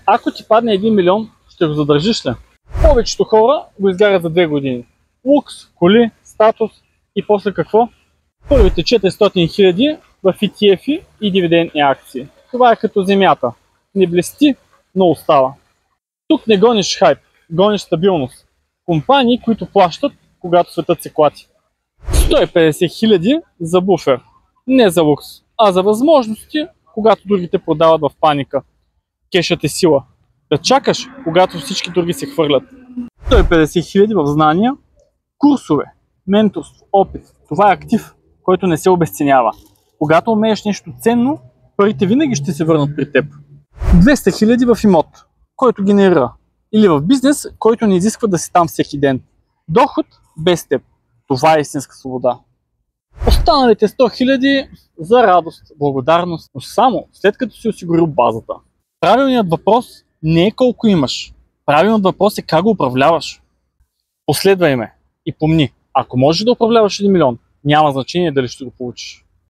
Ако ти падне 1 милион, ще го задържиш ли? Повечето хора го изгарят за 2 години. Лукс, коли, статус и после какво? Първите 400 хиляди в ETF и дивидендни акции. Това е като земята. Не блести, но остава. Тук не гониш хайп, гониш стабилност. Компании, които плащат, когато светът се клати. 150 хиляди за буфер. Не за лукс, а за възможности, когато другите продават в паника. Кешът е сила. Да чакаш, когато всички други се хвърлят. 150 хиляди в знания, курсове, менторство, опит. Това е актив, който не се обезценява. Когато умееш нещо ценно, парите винаги ще се върнат при теб. 200 хиляди в имот, който генерира. Или в бизнес, който не изисква да си там всеки ден. Доход без теб. Това е истинска свобода. Останалите 100 хиляди за радост, благодарност, но само след като си осигурил базата. Правилният въпрос не е колко имаш. Правилният въпрос е как го управляваш. Последвай ме и помни, ако можеш да управляваш 1 милион, няма значение дали ще го получиш.